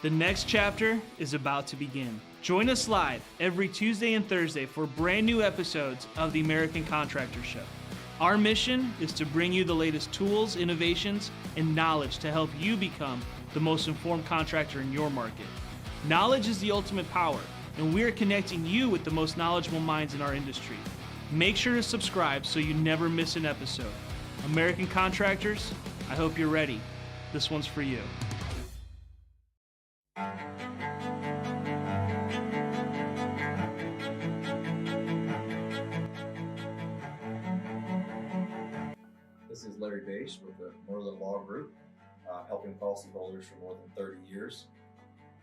The next chapter is about to begin. Join us live every Tuesday and Thursday for brand new episodes of the American Contractor Show. Our mission is to bring you the latest tools, innovations, and knowledge to help you become the most informed contractor in your market. Knowledge is the ultimate power, and we are connecting you with the most knowledgeable minds in our industry. Make sure to subscribe so you never miss an episode. American Contractors, I hope you're ready. This one's for you. This is Larry Deja with the Merlin Law Group, helping policyholders for more than 30 years.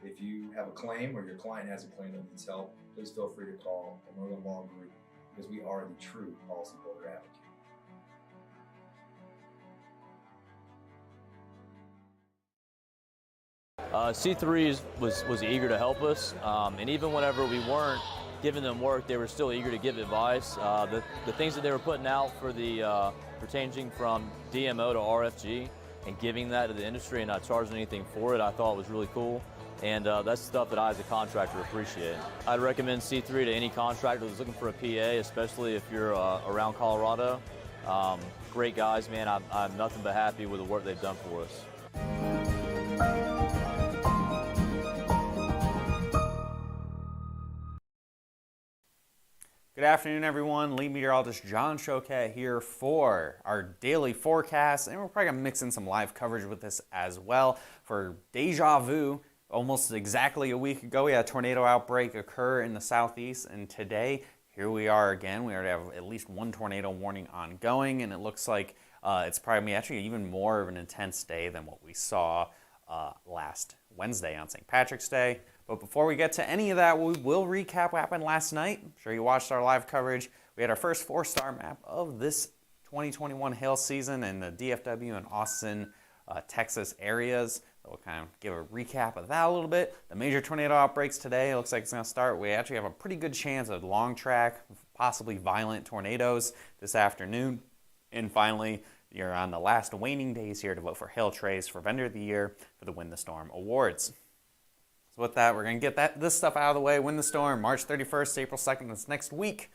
If you have a claim or your client has a claim that needs help, please feel free to call the Merlin Law Group because we are the true policyholder advocate. C3 was eager to help us, and even whenever we weren't giving them work, they were still eager to give advice. The things that they were putting out for the for changing from DMO to RFG and giving that to the industry and not charging anything for it, I thought was really cool. And that's stuff that I, as a contractor, appreciate. I'd recommend C3 to any contractor that's looking for a PA, especially if you're around Colorado. Great guys, man. I'm nothing but happy with the work they've done for us. Good afternoon, everyone. Lead meteorologist John Choquette here for our daily forecast, and we're probably going to mix in some live coverage with this as well. For Deja Vu, almost exactly a week ago, we had a tornado outbreak occur in the southeast, and today, here we are again. We already have at least one tornado warning ongoing, and it looks like it's probably actually even more of an intense day than what we saw last Wednesday on St. Patrick's Day. But before we get to any of that, we will recap what happened last night. I'm sure you watched our live coverage. We had our first 4-star map of this 2021 hail season in the DFW and Austin, Texas areas. So we'll kind of give a recap of that a little bit. The major tornado outbreaks today, it looks like it's going to start. We actually have a pretty good chance of long track, possibly violent tornadoes this afternoon. And finally, you're on the last waning days here to vote for Hail Trace for Vendor of the Year for the Win the Storm Awards. So with that, we're going to get this stuff out of the way. Win the Storm, March 31st, April 2nd. That's next week.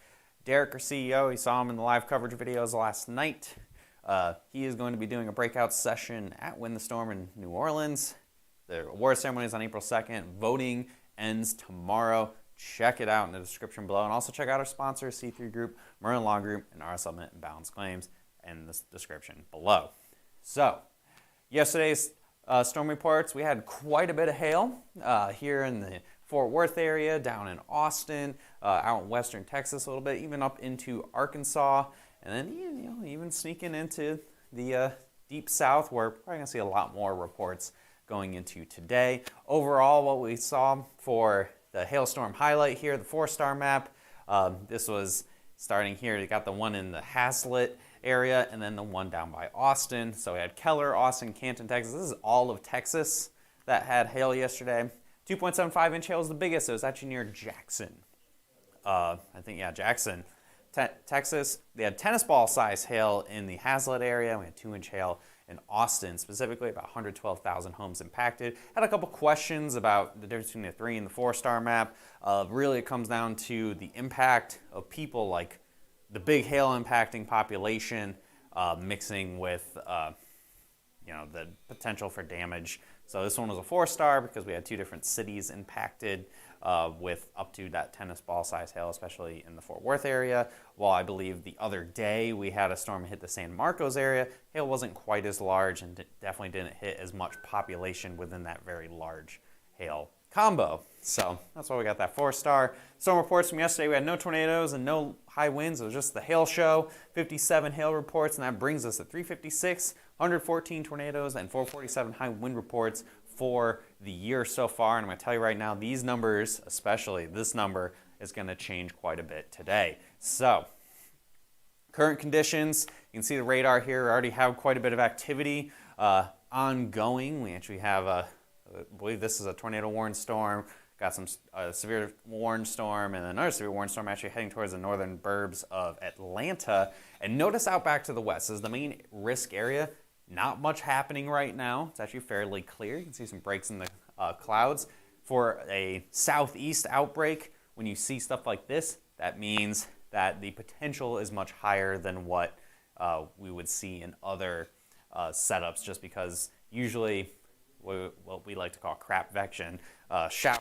Derek, our CEO, you saw him in the live coverage videos last night. He is going to be doing a breakout session at Win the Storm in New Orleans. The award ceremony is on April 2nd. Voting ends tomorrow. Check it out in the description below. And also check out our sponsors, C3 Group, Merlin Law Group, and RS Element and Balance Claims in the description below. So, yesterday's storm reports, we had quite a bit of hail here in the Fort Worth area, down in Austin, out in western Texas a little bit, even up into Arkansas, and then even sneaking into the deep south, where we're probably going to see a lot more reports going into today. Overall, what we saw for the hailstorm highlight here, the 4-star map, this was starting here. You got the one in the Haslett area and then the one down by Austin. So we had Keller, Austin, Canton, Texas. This is all of Texas that had hail yesterday. 2.75 inch hail is the biggest. It was actually near Jackson. Jackson, Texas. They had tennis ball size hail in the Haslett area. We had 2-inch hail in Austin, specifically about 112,000 homes impacted. Had a couple questions about the difference between the 3 and the 4-star map. Really, it comes down to the impact of people, like the big hail impacting population mixing with the potential for damage. So this one was a 4-star because we had 2 different cities impacted with up to that tennis ball size hail, especially in the Fort Worth area. While I believe the other day we had a storm hit the San Marcos area, hail wasn't quite as large and definitely didn't hit as much population within that very large hail combo. So that's why we got that 4-star. Storm reports from yesterday, we had no tornadoes and no high winds. It was just the hail show, 57 hail reports, and that brings us to 356, 114 tornadoes, and 447 high wind reports for the year so far. And I'm going to tell you right now, these numbers, especially this number, is going to change quite a bit today. So current conditions, you can see the radar here. We already have quite a bit of activity ongoing. We actually have I believe this is a tornado warned storm. Got some severe warned storm and another severe warned storm actually heading towards the northern burbs of Atlanta. And notice out back to the west. This is the main risk area. Not much happening right now. It's actually fairly clear. You can see some breaks in the clouds. For a southeast outbreak, when you see stuff like this, that means that the potential is much higher than what we would see in other setups, just because usually what we like to call crapvection, shower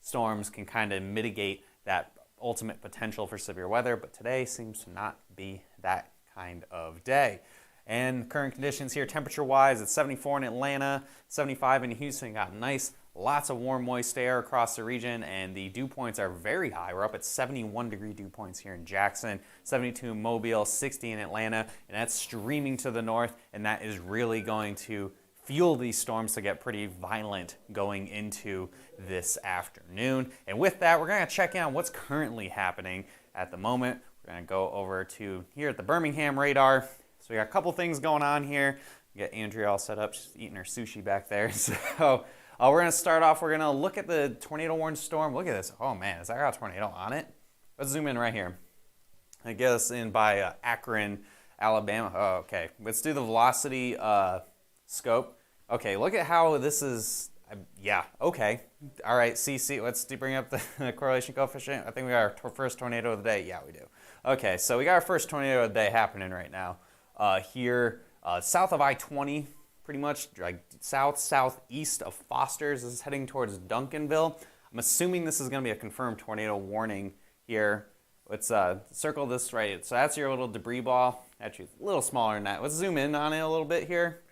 storms can kind of mitigate that ultimate potential for severe weather, but today seems to not be that kind of day. And current conditions here, temperature-wise, it's 74 in Atlanta, 75 in Houston. Got nice, lots of warm, moist air across the region, and the dew points are very high. We're up at 71-degree dew points here in Jackson, 72 in Mobile, 60 in Atlanta, and that's streaming to the north, and that is really going to fuel these storms to get pretty violent going into this afternoon. And with that, we're going to check in on what's currently happening at the moment. We're going to go over to here at the Birmingham radar. So we got a couple things going on here. Get Andrea all set up. She's eating her sushi back there. So we're going to start off. We're going to look at the tornado warned storm. Look at this. Oh, man, has that got a tornado on it? Let's zoom in right here. I guess in by Akron, Alabama. Oh, okay. Let's do the velocity scope. Okay, look at how this is. Yeah, okay. All right, CC, let's bring up the correlation coefficient. I think we got our first tornado of the day. Yeah, we do. Okay, so we got our first tornado of the day happening right now. Here, south of I-20, pretty much like southeast of Foster's. This is heading towards Duncanville. I'm assuming this is going to be a confirmed tornado warning here. Let's circle this right. So that's your little debris ball. Actually, a little smaller than that. Let's zoom in on it a little bit here.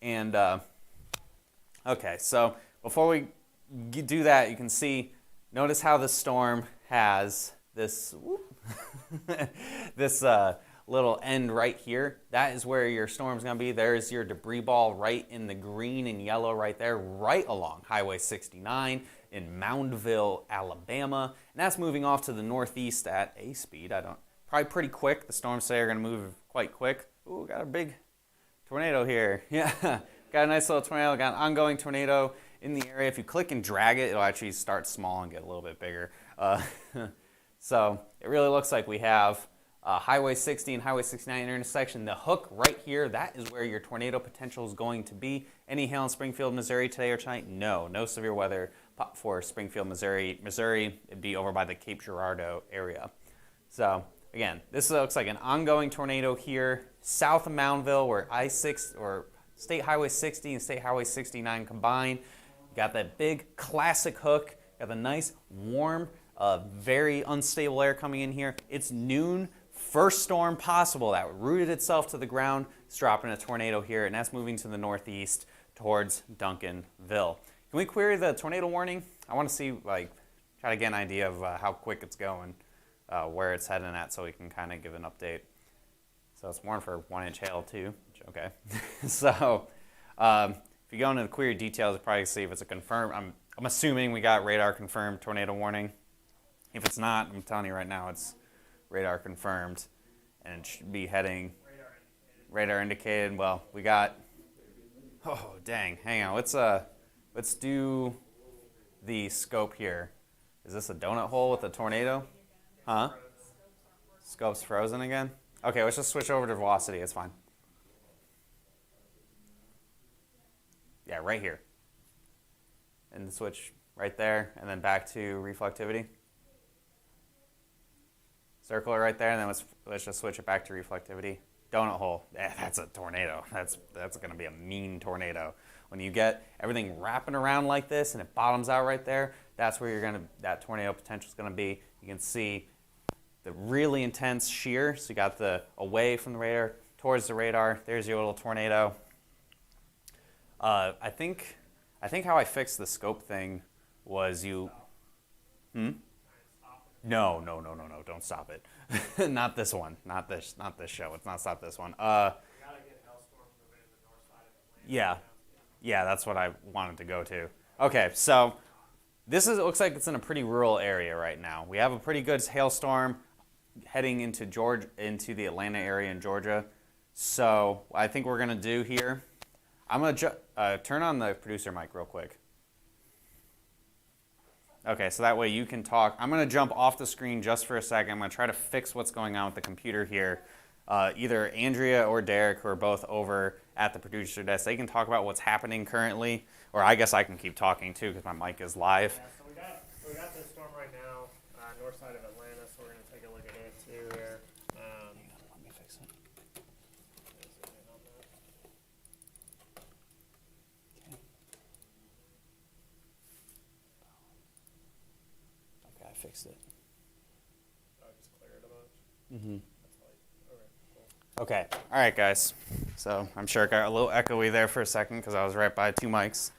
And, okay, so before we do that, you can see, notice how the storm has this, this little end right here. That is where your storm's going to be. There's your debris ball right in the green and yellow right there, right along Highway 69 in Moundville, Alabama. And that's moving off to the northeast at a speed. Probably pretty quick. The storms today are going to move quite quick. Ooh, got a big tornado here. Yeah, got a nice little tornado. Got an ongoing tornado in the area. If you click and drag it, it'll actually start small and get a little bit bigger. So it really looks like we have Highway 60 and Highway 69 intersection. The hook right here, that is where your tornado potential is going to be. Any hail in Springfield, Missouri today or tonight? No severe weather for Springfield, Missouri. It'd be over by the Cape Girardeau area. So again, this looks like an ongoing tornado here south of Moundville, where I-6 or State Highway 60 and State Highway 69 combine. You got that big classic hook. Got the nice warm, very unstable air coming in here. It's noon. First storm possible that rooted itself to the ground. It's dropping a tornado here, and that's moving to the northeast towards Duncanville. Can we query the tornado warning? I want to see, try to get an idea of how quick it's going, where it's heading at, so we can kind of give an update. So it's warned for 1-inch hail too. Okay. So if you go into the query details, you'll probably see if it's a confirmed. I'm assuming we got radar confirmed tornado warning. If it's not, I'm telling you right now, it's radar confirmed, and it should be heading radar indicated. Well, we got. Oh dang! Hang on. Let's do the scope here. Is this a donut hole with a tornado? Huh? Scope's frozen again? Okay, let's just switch over to velocity. It's fine. Yeah, right here. And the switch right there, and then back to reflectivity. Circle it right there, and then let's just switch it back to reflectivity. Donut hole. That's a tornado. That's going to be a mean tornado. When you get everything wrapping around like this and it bottoms out right there, that's where that tornado potential is going to be. You can see the really intense shear. So you got the away from the radar towards the radar. There's your little tornado. I think how I fixed the scope thing was you. No, don't stop it. Not this one. Not this show. Let's not stop this one. Yeah, that's what I wanted to go to. Okay, so it looks like it's in a pretty rural area right now. We have a pretty good hailstorm heading into the Atlanta area in Georgia. So what I think we're gonna do here, I'm gonna turn on the producer mic real quick. Okay, so that way you can talk. I'm going to jump off the screen just for a second. I'm going to try to fix what's going on with the computer here. either Andrea or Derek, who are both over at the producer desk. They can talk about what's happening currently, or I guess I can keep talking too because my mic is live. Yeah, so we got this storm right now, north side of Atlanta, so we're going to take a look at it too here. Let me fix it. Okay, I fixed it. Oh, just clear it a bunch. Mm-hmm. That's like, okay, cool. Okay, all right, guys. So I'm sure it got a little echoey there for a second because I was right by two mics.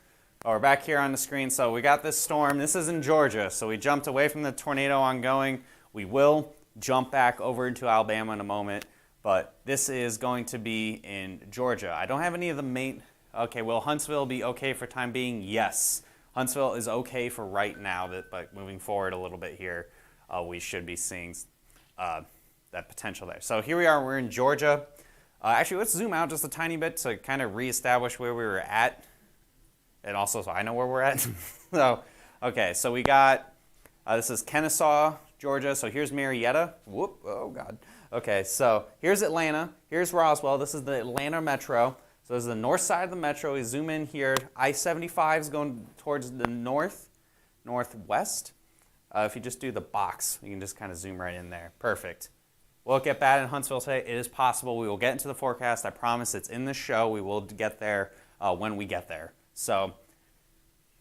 Oh, we're back here on the screen. So we got this storm. This is in Georgia. So we jumped away from the tornado ongoing. We will jump back over into Alabama in a moment, but this is going to be in Georgia. I don't have any of the main. Okay, will Huntsville be okay for time being? Yes. Huntsville is okay for right now, but moving forward a little bit here, we should be seeing that potential there. So here we are. We're in Georgia. Actually, let's zoom out just a tiny bit to kind of reestablish where we were at. And also so I know where we're at. So, okay, so we got, this is Kennesaw, Georgia. So here's Marietta. Whoop, oh God. Okay, so here's Atlanta. Here's Roswell. This is the Atlanta Metro. So this is the north side of the Metro. We zoom in here. I-75 is going towards the northwest. If you just do the box, you can just kind of zoom right in there. Perfect. Will it get bad in Huntsville today? It is possible. We will get into the forecast. I promise it's in the show. We will get there when we get there. So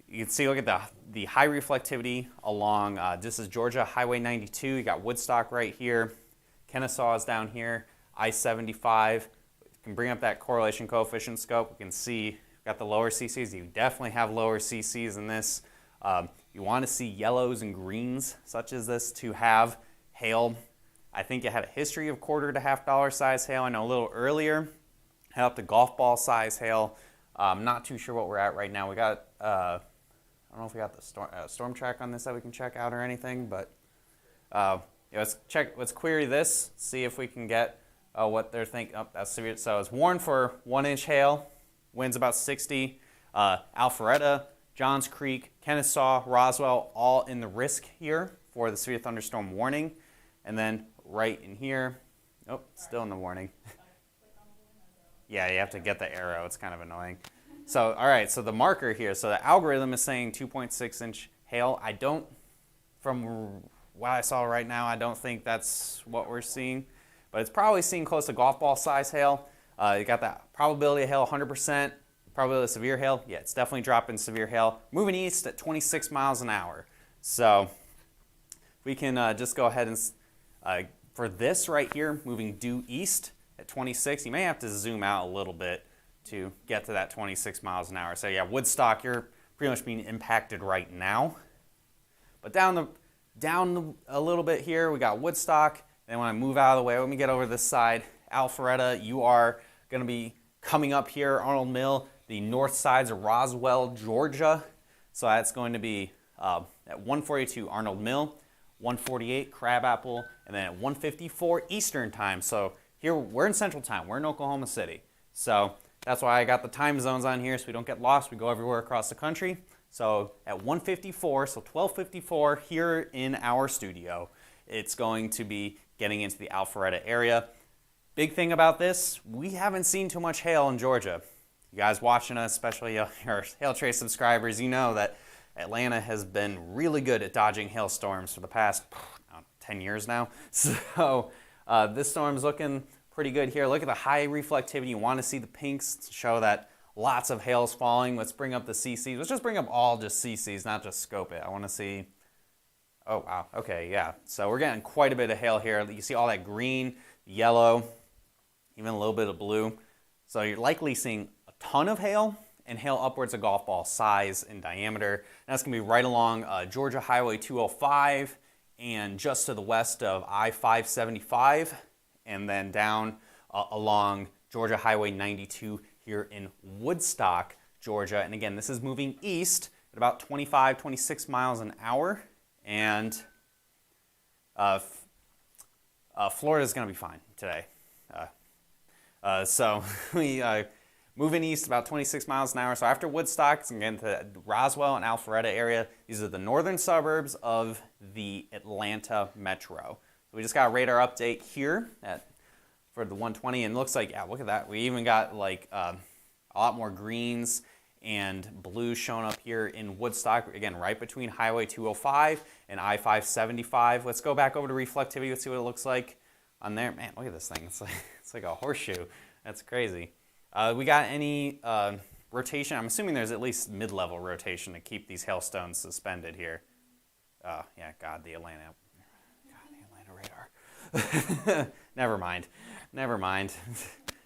you can see, look at the high reflectivity along, this is Georgia Highway 92. You got Woodstock right here. Kennesaw is down here. I-75. You can bring up that correlation coefficient scope. You can see you've got the lower CCs. You definitely have lower CCs in this. You want to see yellows and greens such as this to have hail. I think it had a history of $quarter to $half size hail. I know a little earlier, had up to golf ball size hail. I'm not too sure what we're at right now. We got, I don't know if we got the storm track on this that we can check out or anything, but yeah, let's query this, see if we can get what they're thinking. Oh, that's severe. So it's warned for 1-inch hail, winds about 60. Alpharetta, Johns Creek, Kennesaw, Roswell, all in the risk here for the severe thunderstorm warning. And then right in here, oh, still in the warning. Yeah, you have to get the arrow. It's kind of annoying. So, all right, so the marker here, so the algorithm is saying 2.6-inch hail. From what I saw right now, I don't think that's what we're seeing. But it's probably seeing close to golf ball size hail. You got that probability of hail, 100%. Probability of severe hail, yeah, it's definitely dropping severe hail. Moving east at 26 miles an hour. So we can just go ahead and, for this right here, moving due east at 26, you may have to zoom out a little bit to get to that 26 miles an hour. So yeah, Woodstock, you're pretty much being impacted right now. But down a little bit here, we got Woodstock. Then when I move out of the way, let me get over this side. Alpharetta, you are going to be coming up here, Arnold Mill, the north sides of Roswell, Georgia. So that's going to be at 142 Arnold Mill, 148 Crabapple, and then at 154 Eastern time. So here we're in Central Time. We're in Oklahoma City. So that's why I got the time zones on here so we don't get lost. We go everywhere across the country. So at 154, so 1254 here in our studio, it's going to be getting into the Alpharetta area. Big thing about this, we haven't seen too much hail in Georgia. You guys watching us, especially our Hail Trace subscribers, you know that Atlanta has been really good at dodging hailstorms for the past 10 years now. So this storm's looking pretty good here. Look at the high reflectivity. You want to see the pinks to show that lots of hail's falling. Let's bring up the CCs. Let's just bring up all just CCs, not just scope it. I want to see. Oh, wow. Okay, yeah. So we're getting quite a bit of hail here. You see all that green, yellow, even a little bit of blue. So you're likely seeing a ton of hail and hail upwards of golf ball size and diameter. And that's going to be right along Georgia Highway 205 and just to the west of I-575 and then down along Georgia Highway 92 here in Woodstock, Georgia. And again, this is moving east at about 25, 26 miles an hour. And Florida is going to be fine today. So we moving east about 26 miles an hour. So after Woodstock, it's going to get into the Roswell and Alpharetta area. These are the northern suburbs of the Atlanta metro. So we just got a radar update here at for the 120. And it looks like, yeah, look at that. We even got like a lot more greens and blues showing up here in Woodstock. Again, right between Highway 205 and I-575. Let's go back over to reflectivity. Let's see what it looks like on there. Man, look at this thing. It's like a horseshoe. That's crazy. We got any rotation? I'm assuming there's at least mid-level rotation to keep these hailstones suspended here. Yeah, God, the Atlanta radar. Never mind.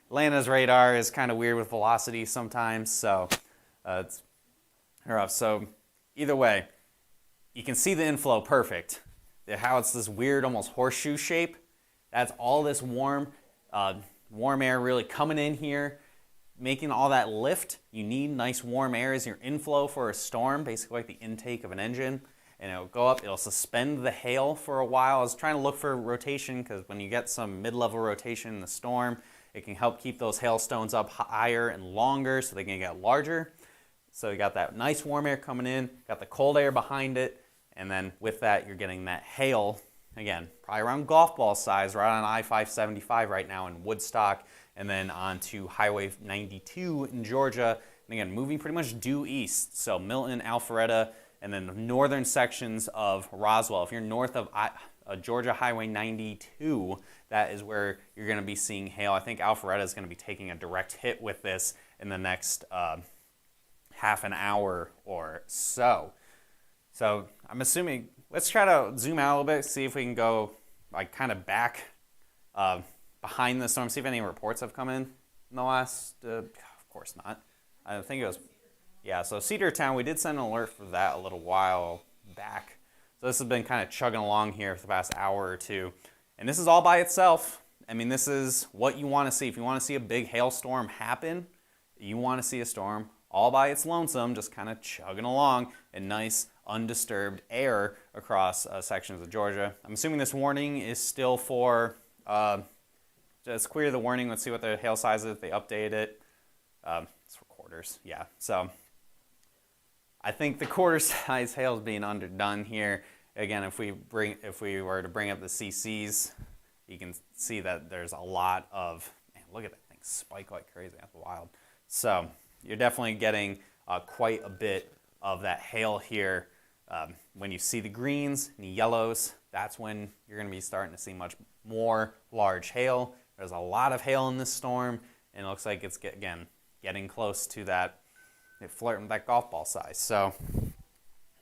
Atlanta's radar is kind of weird with velocity sometimes, so it's rough. So either way, you can see the inflow perfect. How it's this weird, almost horseshoe shape. That's all this warm air really coming in here, making all that lift. You need nice warm air as your inflow for a storm, basically like the intake of an engine. And it'll go up, it'll suspend the hail for a while. I was trying to look for rotation because when you get some mid-level rotation in the storm, it can help keep those hailstones up higher and longer so they can get larger. So you got that nice warm air coming in, got the cold air behind it, and then with that, you're getting that hail, again, probably around golf ball size, right on I-575 right now in Woodstock, and then onto Highway 92 in Georgia, and again, moving pretty much due east. So Milton, Alpharetta, and then the northern sections of Roswell. If you're north of Georgia Highway 92, that is where you're going to be seeing hail. I think Alpharetta is going to be taking a direct hit with this in the next half an hour or so. So I'm assuming, let's try to zoom out a little bit, see if we can go like kind of back behind the storm, see if any reports have come in the last, of course not. I think it was, yeah, so Cedartown, we did send an alert for that a little while back. So this has been kind of chugging along here for the past hour or two. And this is all by itself. I mean, this is what you want to see. If you want to see a big hailstorm happen, you want to see a storm all by its lonesome, just kind of chugging along in nice, undisturbed air across sections of Georgia. I'm assuming this warning is still for, just clear the warning. Let's see what the hail size is, if they update it. It's for quarters, yeah. So I think the quarter size hail is being underdone here. Again, if we were to bring up the CCs, you can see that there's a lot of, man, look at that thing spike like crazy. That's wild. So you're definitely getting quite a bit of that hail here. When you see the greens and the yellows, that's when you're going to be starting to see much more large hail. There's a lot of hail in this storm, and it looks like it's getting close to that, flirting with that golf ball size. So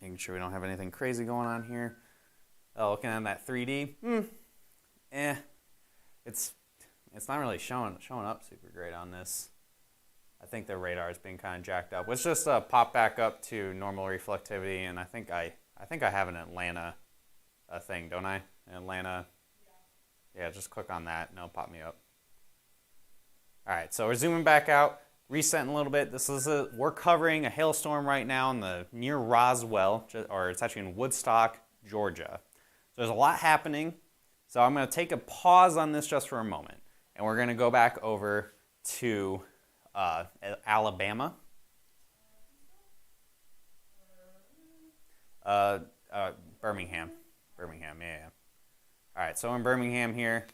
making sure we don't have anything crazy going on here. Looking at that 3D, it's not really showing up super great on this. I think the radar is being kind of jacked up. Let's just pop back up to normal reflectivity, and I think I have an Atlanta thing, don't I? Atlanta. Yeah, just click on that, and it'll pop me up. All right, so we're zooming back out, resetting a little bit. We're covering a hailstorm right now near Roswell, or it's actually in Woodstock, Georgia. So there's a lot happening. So I'm going to take a pause on this just for a moment, and we're going to go back over to Alabama. Birmingham, yeah. All right, so in Birmingham here.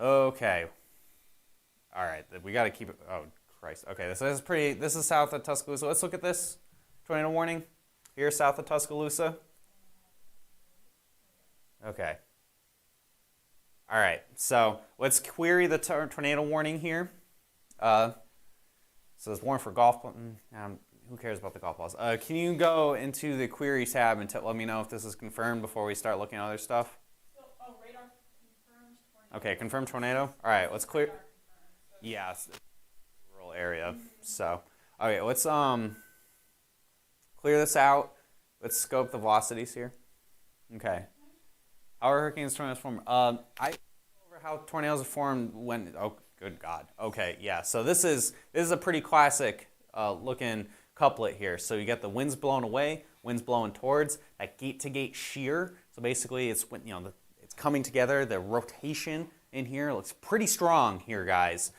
Okay. All right, we got to keep it. Oh Christ. Okay, this is south of Tuscaloosa. Let's look at this tornado warning here, south of Tuscaloosa. Okay. All right, so let's query the tornado warning here. So it's warning for golf. Who cares about the golf balls? Can you go into the query tab and let me know if this is confirmed before we start looking at other stuff? Radar confirmed tornado. Okay, confirmed tornado. All right, let's clear. Yeah, rural area. So, okay, let's clear this out. Let's scope the velocities here. Okay. How are hurricanes, tornadoes form? I over how tornadoes are formed when. Oh, good God. Okay, yeah. So this is a pretty classic looking couplet here. So you get the winds blowing away, winds blowing towards that gate-to-gate shear. So basically, it's when it's coming together. The rotation in here looks pretty strong here, guys.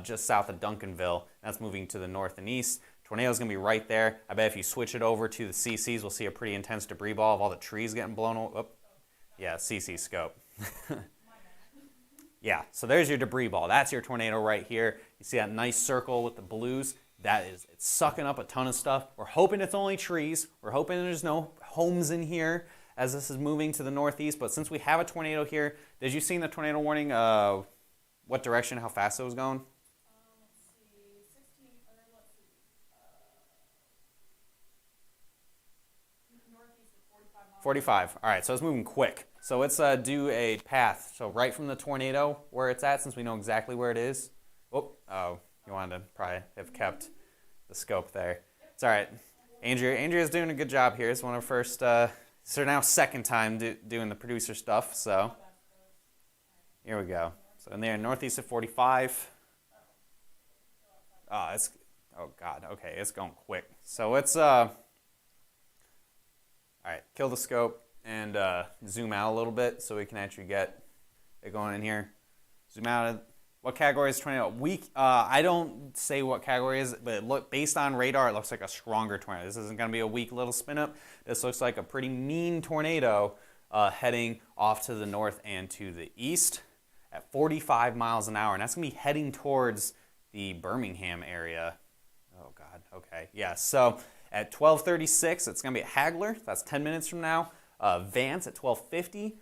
Just south of Duncanville. That's moving to the north and east. Tornado's gonna be right there. I bet if you switch it over to the CCs, we'll see a pretty intense debris ball of all the trees getting blown. Yeah, CC scope. Yeah, so there's your debris ball. That's your tornado right here. You see that nice circle with the blues? It's sucking up a ton of stuff. We're hoping it's only trees. We're hoping there's no homes in here as this is moving to the northeast. But since we have a tornado here, did you see in the tornado warning what direction, how fast it was going? Let's see, 16, or let's see, northeast of 45 miles. 45. All right, so it's moving quick. So let's do a path. So right from the tornado where it's at, since we know exactly where it is. Oh, you wanted to probably have kept the scope there. It's all right. Andrea's doing a good job here. It's one of her first, so now second time doing the producer stuff. So here we go. So in there, northeast of 45. Oh God. Okay, it's going quick. So let's, all right, kill the scope and zoom out a little bit so we can actually get it going in here. Zoom out. What category is tornado? Weak. I don't say what category is, but based on radar, it looks like a stronger tornado. This isn't going to be a weak little spin up. This looks like a pretty mean tornado heading off to the north and to the east at 45 miles an hour, and that's going to be heading towards the Birmingham area. Oh God. Okay. Yeah. So at 12:36, it's going to be at Hagler. That's 10 minutes from now. Vance at 12:50,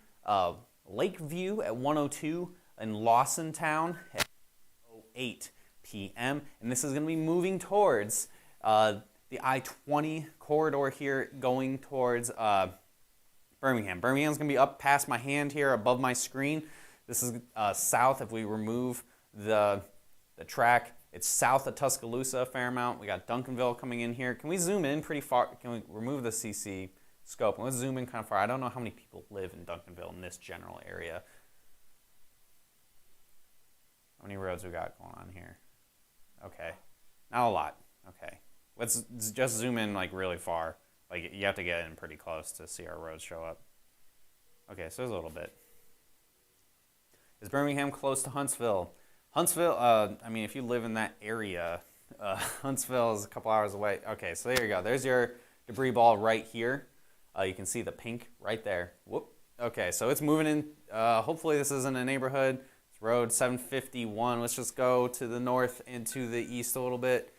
Lakeview at 1:02, and Lawson Town at 8 p.m. And this is going to be moving towards the I-20 corridor here, going towards Birmingham. Birmingham's going to be up past my hand here, above my screen. This is south. If we remove the track, it's south of Tuscaloosa a fair amount. We got Duncanville coming in here. Can we zoom in pretty far? Can we remove the CC scope? And let's zoom in kind of far. I don't know how many people live in Duncanville in this general area. How many roads we got going on here? Okay, not a lot. Okay, let's just zoom in like really far. Like you have to get in pretty close to see our roads show up. Okay, so there's a little bit. Is Birmingham close to Huntsville? Huntsville, I mean, if you live in that area, Huntsville is a couple hours away. Okay, so there you go. There's your debris ball right here. You can see the pink right there. Whoop. Okay, so it's moving in. Hopefully this isn't a neighborhood. It's road 751. Let's just go to the north and to the east a little bit.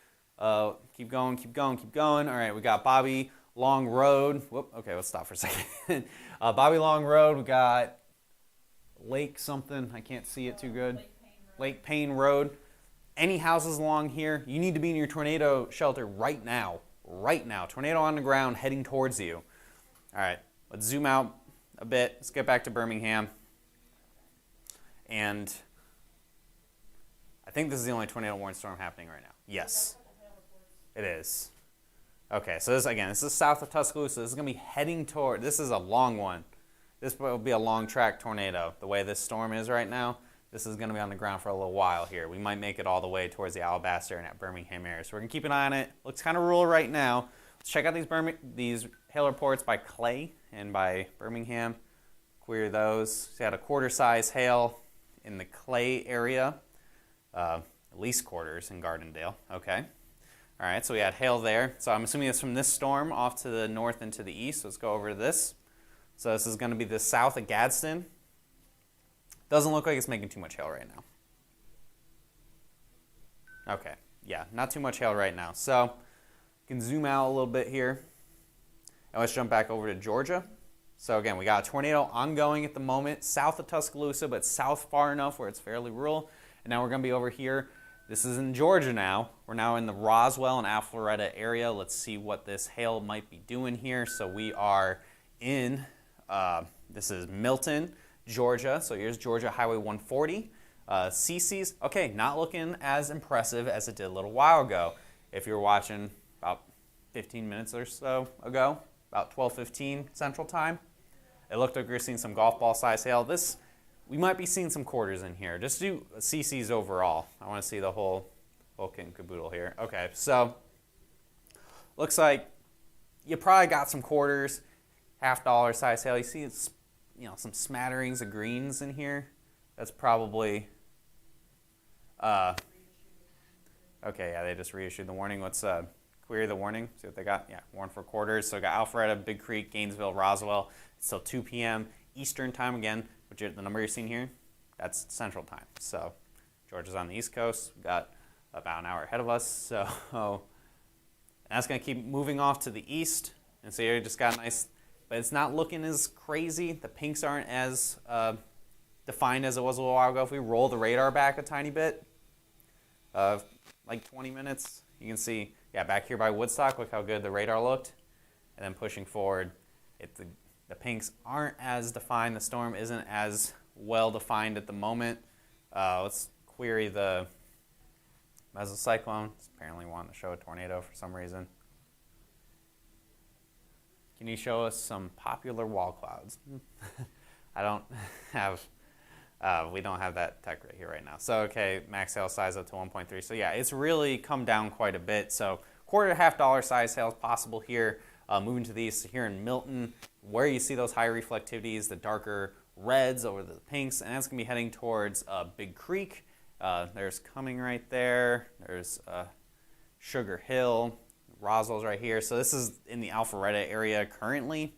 Keep going, keep going, keep going. All right, we got Bobby Long Road. Whoop. Okay, let's stop for a second. Bobby Long Road. We got Lake something. I can't see it too good. Lake Payne Road. Any houses along here, you need to be in your tornado shelter right now. Right now. Tornado on the ground heading towards you. All right, let's zoom out a bit. Let's get back to Birmingham. And I think this is the only tornado warning storm happening right now. Yes, it is. Okay, so this is south of Tuscaloosa. This is going to be heading toward, this is a long one. This will be a long track tornado. The way this storm is right now, this is going to be on the ground for a little while here. We might make it all the way towards the Alabaster and at Birmingham area. So we're going to keep an eye on it. Looks kind of rural right now. Let's check out these hail reports by Clay and by Birmingham. Query those. So we had a quarter size hail in the Clay area. At least quarters in Gardendale. Okay. All right, so we had hail there. So I'm assuming it's from this storm off to the north and to the east. Let's go over to this. So this is going to be the south of Gadsden. Doesn't look like it's making too much hail right now. Okay, yeah, not too much hail right now. So you can zoom out a little bit here. And let's jump back over to Georgia. So again, we got a tornado ongoing at the moment, south of Tuscaloosa, but south far enough where it's fairly rural. And now we're going to be over here. This is in Georgia now. We're now in the Roswell and Alpharetta area. Let's see what this hail might be doing here. So we are in, this is Milton, Georgia. So here's Georgia Highway 140. CC's, okay, not looking as impressive as it did a little while ago. If you were watching about 15 minutes or so ago, about 12:15 Central Time, it looked like we were seeing some golf ball size hail. This, we might be seeing some quarters in here. Just do CC's overall. I want to see the whole kit and caboodle here. Okay, so looks like you probably got some quarters, $50 size hail. You see it's, some smatterings of greens in here. That's probably, okay, yeah, they just reissued the warning. Let's query the warning, see what they got. Yeah, warn for quarters. So we got Alpharetta, Big Creek, Gainesville, Roswell. It's till 2 p.m. Eastern time again, which is the number you're seeing here. That's Central Time. So Georgia's on the East Coast. We've got about an hour ahead of us. So that's going to keep moving off to the east. And so you just got nice, but it's not looking as crazy. The pinks aren't as defined as it was a little while ago. If we roll the radar back a tiny bit, like 20 minutes, you can see, yeah, back here by Woodstock, look how good the radar looked. And then pushing forward, the pinks aren't as defined. The storm isn't as well defined at the moment. Let's query the mesocyclone. It's apparently wanting to show a tornado for some reason. Can you show us some popular wall clouds? I don't have, we don't have that tech right here right now. So, okay, max hail size up to 1.3. So yeah, it's really come down quite a bit. So quarter to $half size hail is possible here. Moving to the east here in Milton, where you see those high reflectivities, the darker reds over the pinks, and that's going to be heading towards Big Creek. There's Cumming right there. There's Sugar Hill. Roswell's right here. So this is in the Alpharetta area currently,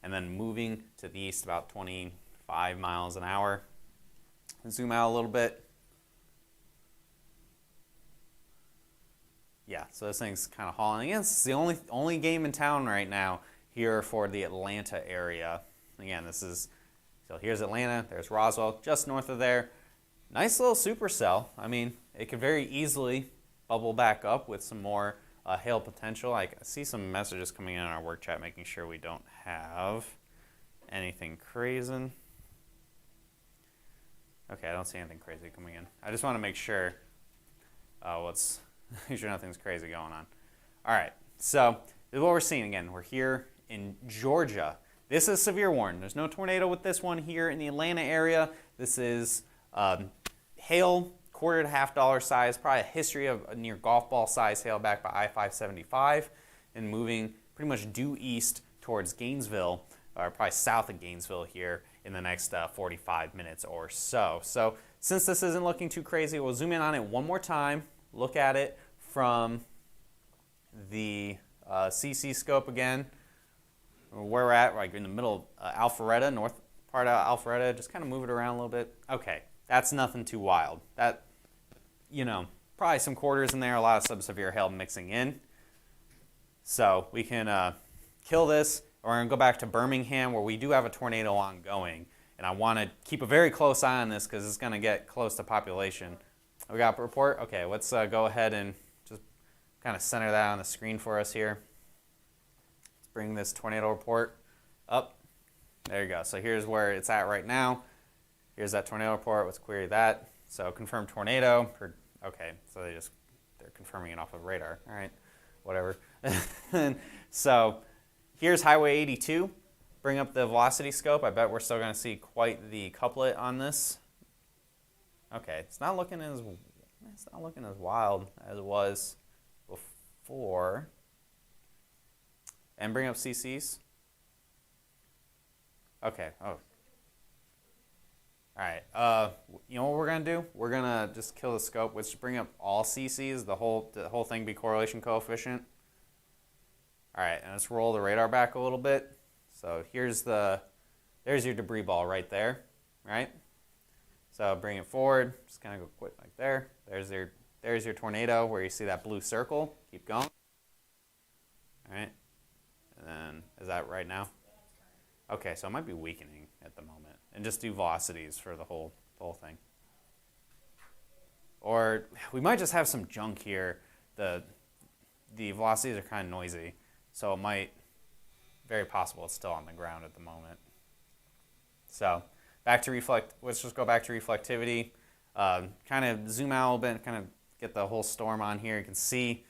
and then moving to the east about 25 miles an hour. Zoom out a little bit. Yeah, so this thing's kind of hauling in. It's the only game in town right now here for the Atlanta area. Again, so here's Atlanta, there's Roswell, just north of there. Nice little supercell. I mean, it could very easily bubble back up with some more hail potential. I see some messages coming in our work chat making sure we don't have anything crazy. Okay, I don't see anything crazy coming in. I just want to make sure make sure nothing's crazy going on. All right, so this is what we're seeing again. We're here in Georgia. This is severe warning. There's no tornado with this one here in the Atlanta area. This is hail, quarter to $half size, probably a history of a near golf ball size hail back by I-575 and moving pretty much due east towards Gainesville, or probably south of Gainesville here in the next 45 minutes or so. So since this isn't looking too crazy, we'll zoom in on it one more time, look at it from the CC scope again, where we're at, like in the middle of Alpharetta, north part of Alpharetta, just kind of move it around a little bit. Okay, that's nothing too wild. That, probably some quarters in there, a lot of sub-severe hail mixing in. So we can kill this. We're going to go back to Birmingham where we do have a tornado ongoing. And I want to keep a very close eye on this because it's going to get close to population. We got a report? Okay, let's go ahead and just kind of center that on the screen for us here. Let's bring this tornado report up. There you go. So here's where it's at right now. Here's that tornado report. Let's query that. So confirmed tornado. Okay, so they're confirming it off of radar. All right, whatever. So here's Highway 82. Bring up the velocity scope. I bet we're still going to see quite the couplet on this. Okay, it's not looking as wild as it was before. And bring up CCs. Okay. Oh. All right. You know what we're gonna do? We're gonna just kill the scope. Let's bring up all CCs. The whole thing be correlation coefficient. All right, and let's roll the radar back a little bit. So there's your debris ball right there, right? So bring it forward. Just kind of go quick like there. There's your tornado where you see that blue circle. Keep going. All right. And then is that right now? Okay, so it might be weakening at the moment. And just do velocities for the whole thing. Or we might just have some junk here. The velocities are kind of noisy, so it might, very possible it's still on the ground at the moment. So back to let's just go back to reflectivity. Kind of zoom out a little bit and kind of get the whole storm on here. You can see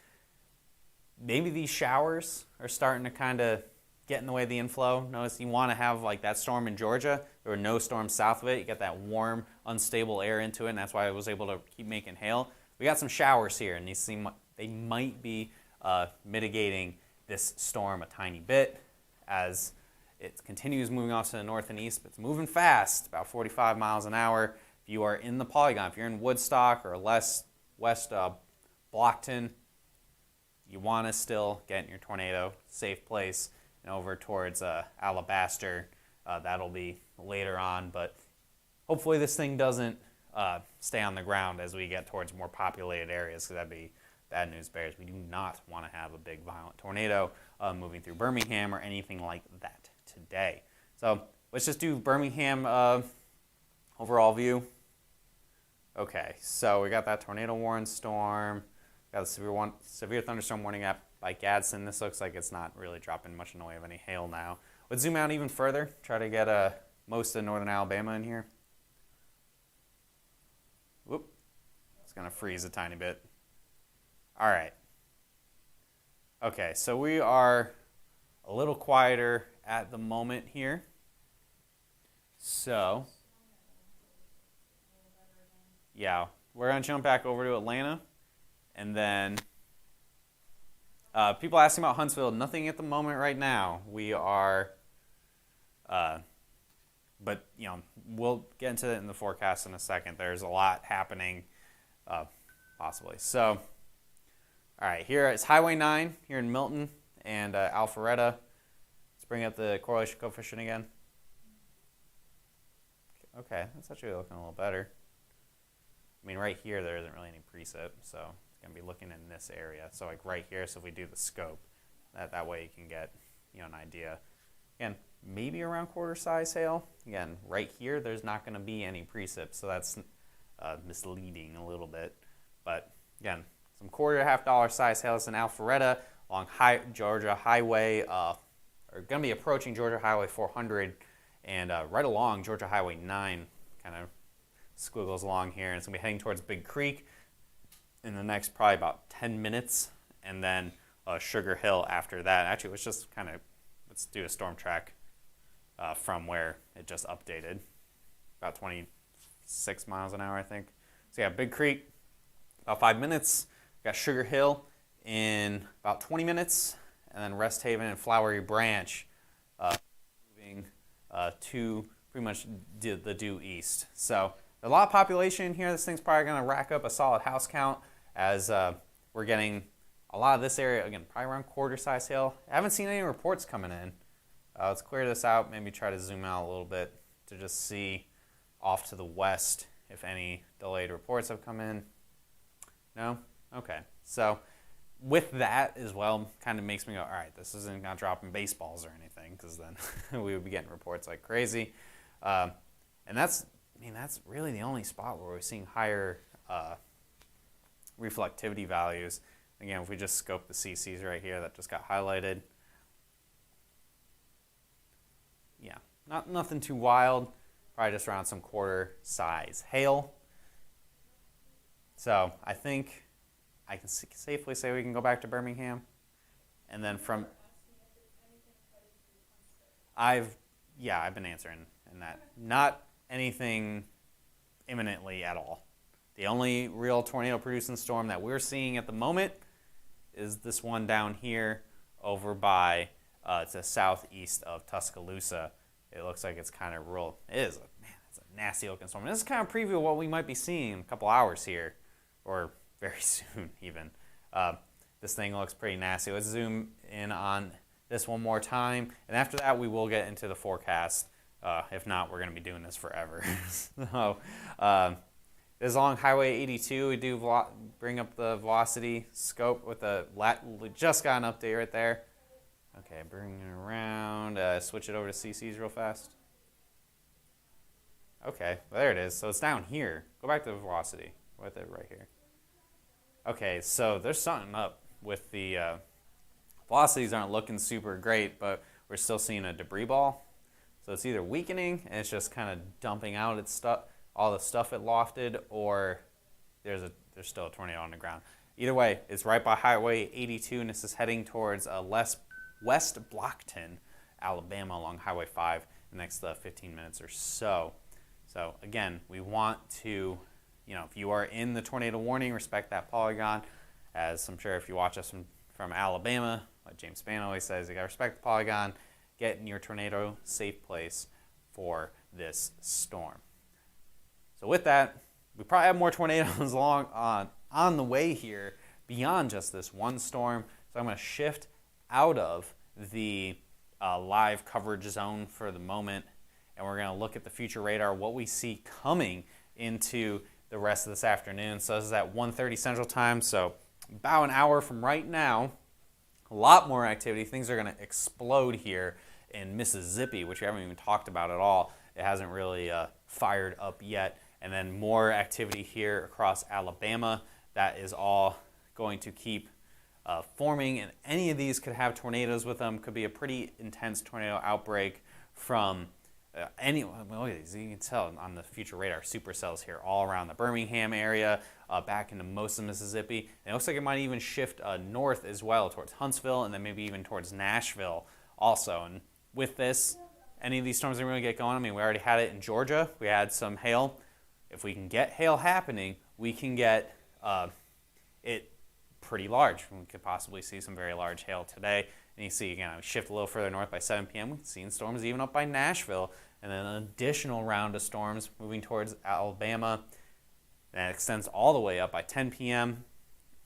maybe these showers are starting to kind of get in the way of the inflow. Notice you want to have like that storm in Georgia. There were no storms south of it. You get that warm, unstable air into it, and that's why I was able to keep making hail. We got some showers here, and they might be mitigating this storm a tiny bit as it continues moving off to the north and east, but it's moving fast, about 45 miles an hour. If you are in the polygon, if you're in Woodstock or west Blockton, you want to still get in your tornado safe place and over towards Alabaster. That'll be later on, but hopefully this thing doesn't stay on the ground as we get towards more populated areas, because that'd be bad news bears. We do not want to have a big violent tornado moving through Birmingham or anything like that today. So let's just do Birmingham overall view. Okay, so we got that tornado warning storm, got the severe thunderstorm warning app by Gadsden. This looks like it's not really dropping much in the way of any hail now. Let's zoom out even further, try to get most of northern Alabama in here. Whoop, it's gonna freeze a tiny bit. All right. Okay, so we are a little quieter at the moment here. So, yeah, we're going to jump back over to Atlanta. And then people asking about Huntsville. Nothing at the moment right now. We are, but, you know, we'll get into it in the forecast in a second. There's a lot happening, possibly. So, all right, here is Highway 9 here in Milton and Alpharetta. Let's bring up the correlation coefficient again. Okay, that's actually looking a little better. I mean, right here, there isn't really any precip, so it's going to be looking in this area. So, like right here, so if we do the scope, that way you can get, you know, an idea. Again, maybe around quarter size hail. Again, right here, there's not going to be any precip, so that's misleading a little bit. But, again, some quarter to $half size hails in Alpharetta along Georgia Highway, are going to be approaching Georgia Highway 400 and right along Georgia Highway 9, kind of squiggles along here. And it's going to be heading towards Big Creek in the next probably about 10 minutes, and then Sugar Hill after that. Actually, let's do a storm track from where it just updated, about 26 miles an hour, I think. So yeah, Big Creek, about 5 minutes. Got Sugar Hill in about 20 minutes, and then Rest Haven and Flowery Branch moving to pretty much the due east. So a lot of population in here. This thing's probably going to rack up a solid house count as we're getting a lot of this area, again, probably around quarter size hail. I haven't seen any reports coming in. Let's clear this out, maybe try to zoom out a little bit to just see off to the west if any delayed reports have come in. No? Okay. So with that as well, kind of makes me go, all right, this isn't going to drop in baseballs or anything, because then we would be getting reports like crazy. And that's really the only spot where we're seeing higher reflectivity values. Again, if we just scope the CCs right here that just got highlighted. Yeah, nothing too wild. Probably just around some quarter size hail. So I think I can safely say we can go back to Birmingham. And then from... I've been answering in that. Not anything imminently at all. The only real tornado-producing storm that we're seeing at the moment is this one down here over by to southeast of Tuscaloosa. It looks like it's kind of real. It's a nasty-looking storm. And this is kind of a preview of what we might be seeing in a couple hours here, or very soon even. This thing looks pretty nasty. Let's zoom in on this one more time, and after that we will get into the forecast. If not, we're going to be doing this forever. So, this is along Highway 82. We do bring up the velocity scope with we just got an update right there. Okay, bring it around. Switch it over to CCs real fast. Okay, there it is. So it's down here. Go back to the velocity with it right here. Okay, so there's something up with the velocities aren't looking super great, but we're still seeing a debris ball. So it's either weakening and it's just kind of dumping out its stuff, all the stuff it lofted, or there's still a tornado on the ground. Either way, it's right by Highway 82, and this is heading towards West Blockton, Alabama, along Highway 5 in the next 15 minutes or so. So again, we want to, if you are in the tornado warning, respect that polygon. As I'm sure if you watch us from Alabama, like James Spann always says, you got to respect the polygon, get in your tornado safe place for this storm. So with that, we probably have more tornadoes on the way here beyond just this one storm. So I'm going to shift out of the live coverage zone for the moment and we're going to look at the future radar, what we see coming into the rest of this afternoon. So this is at 1:30 Central Time, so about an hour from right now. A lot more activity. Things are going to explode here in Mississippi, which we haven't even talked about at all. It hasn't really fired up yet. And then more activity here across Alabama. That is all going to keep forming, and any of these could have tornadoes with them. Could be a pretty intense tornado outbreak from any. Well, look at these. You can tell on the future radar supercells here all around the Birmingham area, back into most of Mississippi. And it looks like it might even shift north as well towards Huntsville, and then maybe even towards Nashville also. And with this, any of these storms that are going to get going, I mean, we already had it in Georgia. We had some hail. If we can get hail happening, we can get it pretty large. We could possibly see some very large hail today. And you see, again, we shift a little further north by 7 p.m. We've seen storms even up by Nashville, and then an additional round of storms moving towards Alabama. That extends all the way up by 10 p.m.,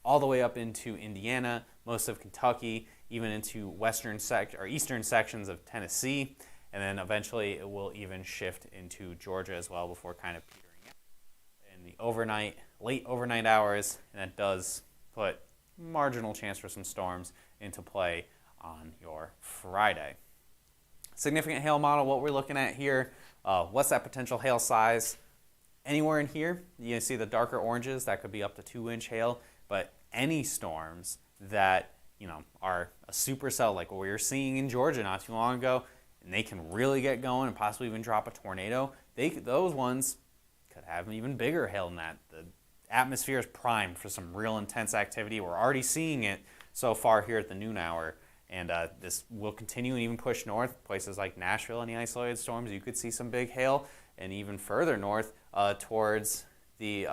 all the way up into Indiana, most of Kentucky, even into eastern sections of Tennessee, and then eventually it will even shift into Georgia as well before kind of petering out in the late overnight hours, and that does put marginal chance for some storms into play on your Friday. Significant hail model, what we're looking at here, what's that potential hail size? Anywhere in here, you see the darker oranges, that could be up to 2-inch hail, but any storms that are a supercell like what we were seeing in Georgia not too long ago, and they can really get going and possibly even drop a tornado, those ones could have an even bigger hail than that. The atmosphere is primed for some real intense activity. We're already seeing it so far here at the noon hour, and this will continue and even push north. Places like Nashville, any isolated storms, you could see some big hail, and even further north towards the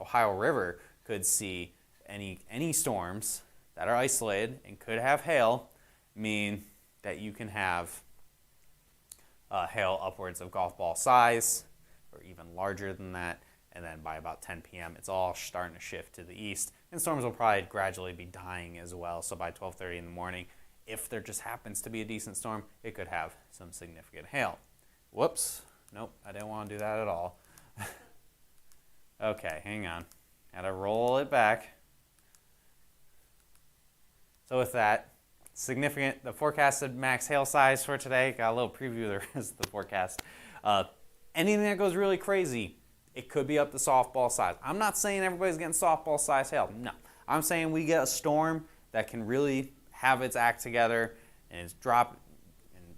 Ohio River could see any storms that are isolated and could have hail, mean that you can have hail upwards of golf ball size or even larger than that. And then by about 10 p.m., it's all starting to shift to the east. And storms will probably gradually be dying as well. So by 12:30 in the morning, if there just happens to be a decent storm, it could have some significant hail. Whoops. Nope, I didn't want to do that at all. Okay, hang on. Had to roll it back. So with that, significant, the forecasted max hail size for today, got a little preview of the rest of the forecast. Anything that goes really crazy, it could be up to softball size. I'm not saying everybody's getting softball size hail. No. I'm saying we get a storm that can really have its act together and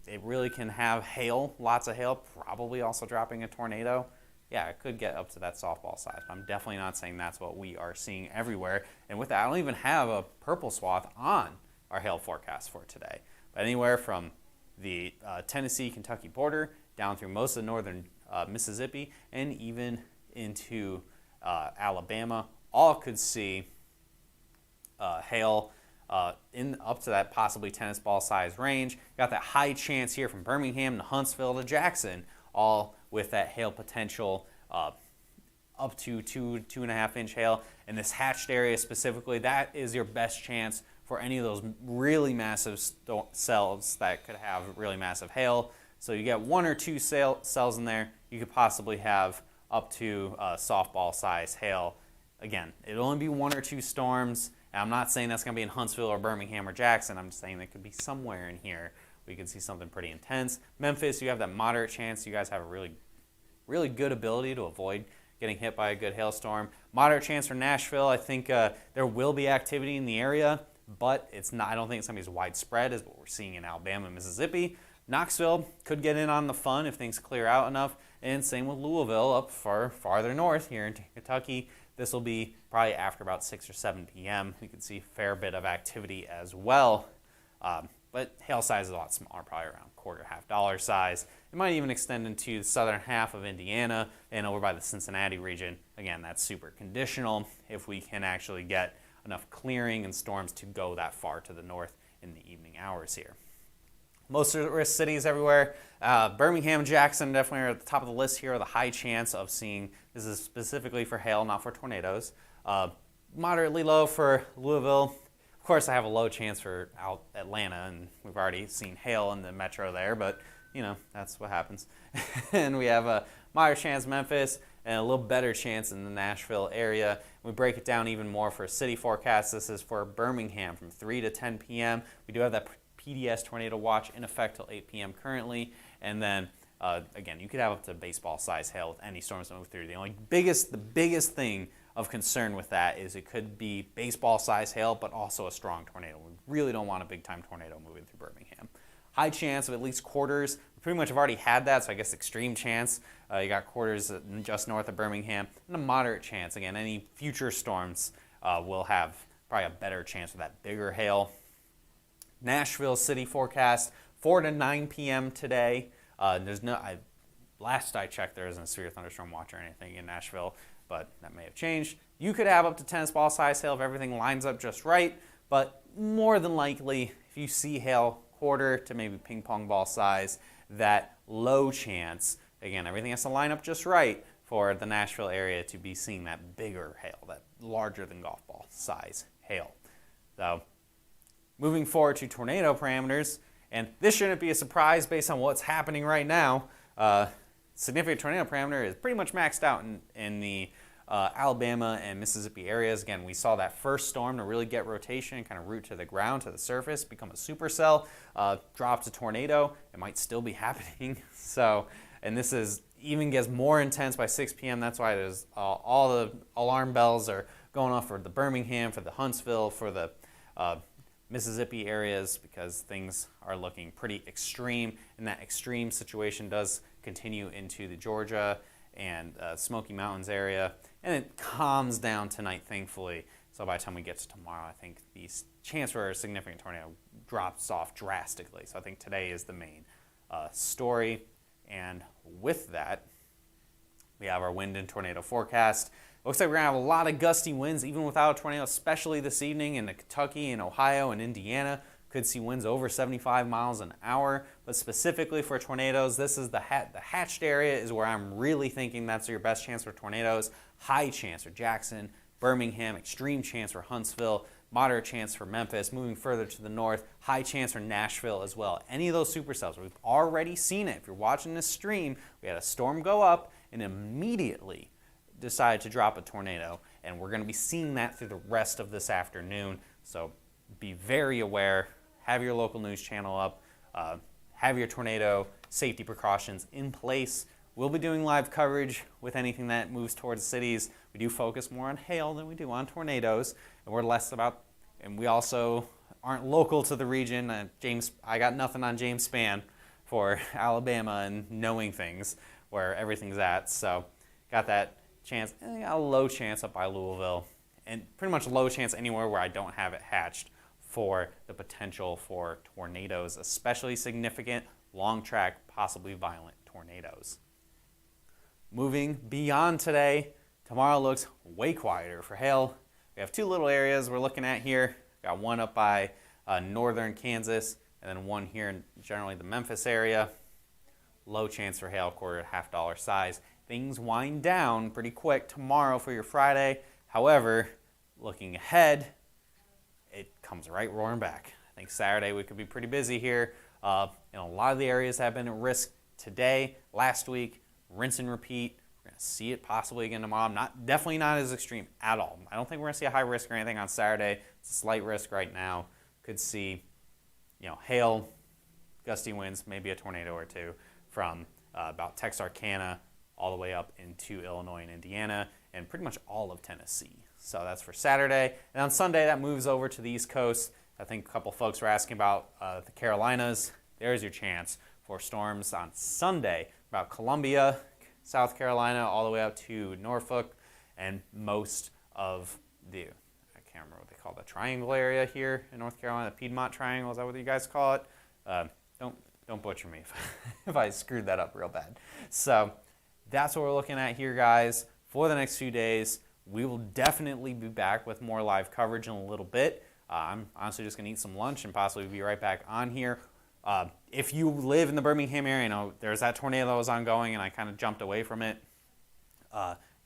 it really can have hail, lots of hail, probably also dropping a tornado. Yeah, it could get up to that softball size. I'm definitely not saying that's what we are seeing everywhere. And with that, I don't even have a purple swath on our hail forecast for today. But anywhere from the Tennessee-Kentucky border down through most of northern Mississippi and even into Alabama, all could see hail in up to that possibly tennis ball size range. Got that high chance here from Birmingham to Huntsville to Jackson, all with that hail potential up to 2.5 inch hail. And this hatched area specifically, that is your best chance for any of those really massive cells that could have really massive hail. So you get 1 or 2 cells in there, you could possibly have up to softball size hail. Again, it'll only be 1 or 2 storms. And I'm not saying that's going to be in Huntsville or Birmingham or Jackson. I'm just saying it could be somewhere in here. We could see something pretty intense. Memphis, you have that moderate chance. You guys have a really good ability to avoid getting hit by a good hailstorm. Moderate chance for Nashville. I think there will be activity in the area, but it's not. I don't think it's going to be as widespread as what we're seeing in Alabama and Mississippi. Knoxville could get in on the fun if things clear out enough, and same with Louisville up farther north here in Kentucky. This will be probably after about 6 or 7 p.m. You can see a fair bit of activity as well. But hail size is a lot smaller, probably around $0.25 size. It might even extend into the southern half of Indiana and over by the Cincinnati region. Again, that's super conditional if we can actually get enough clearing and storms to go that far to the north in the evening hours here. Most risk cities everywhere. Birmingham, Jackson definitely are at the top of the list here. The high chance of seeing, this is specifically for hail, not for tornadoes. Moderately low for Louisville. Of course, I have a low chance for Atlanta, and we've already seen hail in the metro there, but that's what happens. And we have a moderate chance Memphis and a little better chance in the Nashville area. We break it down even more for a city forecast. This is for Birmingham from 3 to 10 p.m. We do have that PDS tornado watch in effect till 8 p.m. currently. And then, again, you could have up to baseball-sized hail with any storms that move through. The biggest thing of concern with that is it could be baseball-sized hail, but also a strong tornado. We really don't want a big-time tornado moving through Birmingham. High chance of at least quarters. We pretty much have already had that, so I guess extreme chance. You got quarters just north of Birmingham. And a moderate chance. Again, any future storms will have probably a better chance of that bigger hail. Nashville city forecast, 4 to 9 p.m. today. Last I checked, there isn't a severe thunderstorm watch or anything in Nashville, but that may have changed. You could have up to tennis ball size hail if everything lines up just right, but more than likely, if you see hail quarter to maybe ping pong ball size, that low chance, again, everything has to line up just right for the Nashville area to be seeing that bigger hail, that larger than golf ball size hail. So moving forward to tornado parameters, and this shouldn't be a surprise based on what's happening right now. Significant tornado parameter is pretty much maxed out in the Alabama and Mississippi areas. Again, we saw that first storm to really get rotation, kind of root to the ground, to the surface, become a supercell, drop to tornado. It might still be happening. So, and this even gets more intense by 6 p.m. That's why there's all the alarm bells are going off for the Birmingham, for the Huntsville, for the Mississippi areas, because things are looking pretty extreme, and that extreme situation does continue into the Georgia and Smoky Mountains area, and it calms down tonight, thankfully. So by the time we get to tomorrow, I think the chance for a significant tornado drops off drastically. So I think today is the main story, and with that, we have our wind and tornado forecast. Looks like we're going to have a lot of gusty winds, even without a tornado, especially this evening in Kentucky and Ohio and Indiana. Could see winds over 75 miles an hour. But specifically for tornadoes, this is the hatched area is where I'm really thinking that's your best chance for tornadoes. High chance for Jackson, Birmingham, extreme chance for Huntsville, moderate chance for Memphis. Moving further to the north, high chance for Nashville as well. Any of those supercells, we've already seen it. If you're watching this stream, we had a storm go up and immediately decide to drop a tornado, and we're going to be seeing that through the rest of this afternoon. So be very aware, have your local news channel up, have your tornado safety precautions in place. We'll be doing live coverage with anything that moves towards cities. We do focus more on hail than we do on tornadoes, and we're less about, and we also aren't local to the region. I got nothing on James Spann for Alabama and knowing things where everything's at, so got that chance, and got a low chance up by Louisville, and pretty much low chance anywhere where I don't have it hatched for the potential for tornadoes, especially significant, long track, possibly violent tornadoes. Moving beyond today, tomorrow looks way quieter for hail. We have two little areas we're looking at here. Got one up by northern Kansas, and then one here in generally the Memphis area. Low chance for hail, $0.25 size. Things wind down pretty quick tomorrow for your Friday. However, looking ahead, it comes right roaring back. I think Saturday we could be pretty busy here. A lot of the areas have been at risk today, last week, rinse and repeat. We're going to see it possibly again tomorrow. Definitely not as extreme at all. I don't think we're going to see a high risk or anything on Saturday. It's a slight risk right now. Could see, hail, gusty winds, maybe a tornado or two from about Texarkana all the way up into Illinois and Indiana, and pretty much all of Tennessee. So that's for Saturday. And on Sunday, that moves over to the East Coast. I think a couple folks were asking about the Carolinas. There's your chance for storms on Sunday, about Columbia, South Carolina, all the way up to Norfolk, and most of I can't remember what they call the triangle area here in North Carolina, the Piedmont Triangle, is that what you guys call it? Don't butcher me if I screwed that up real bad. So that's what we're looking at here, guys, for the next few days. We will definitely be back with more live coverage in a little bit. I'm honestly just going to eat some lunch and possibly be right back on here. If you live in the Birmingham area, there's that tornado that was ongoing and I kind of jumped away from it.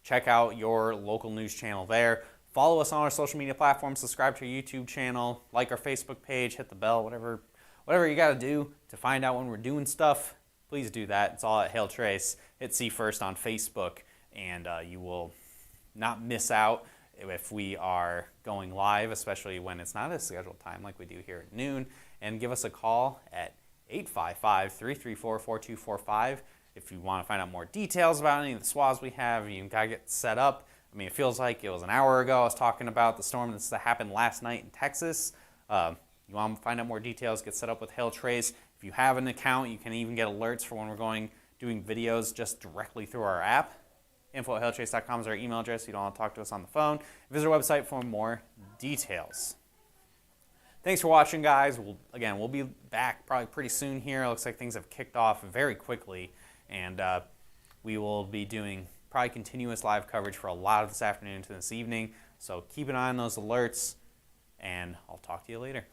Check out your local news channel there. Follow us on our social media platforms. Subscribe to our YouTube channel. Like our Facebook page. Hit the bell. Whatever you got to do to find out when we're doing stuff. please do that. It's all at Hail Trace. Hit See First on Facebook, and you will not miss out if we are going live, especially when it's not a scheduled time like we do here at noon. And give us a call at 855-334-4245 if you want to find out more details about any of the swabs we have. You got to get set up. I mean, it feels like it was an hour ago I was talking about the storm that happened last night in Texas. You want to find out more details, get set up with Hail Trace. If you have an account, you can even get alerts for when we're doing videos just directly through our app. info@hailtrace.com is our email address. You don't want to talk to us on the phone. Visit our website for more details. Thanks for watching, guys. We'll be back probably pretty soon here. It looks like things have kicked off very quickly, and we will be doing probably continuous live coverage for a lot of this afternoon to this evening. So keep an eye on those alerts, and I'll talk to you later.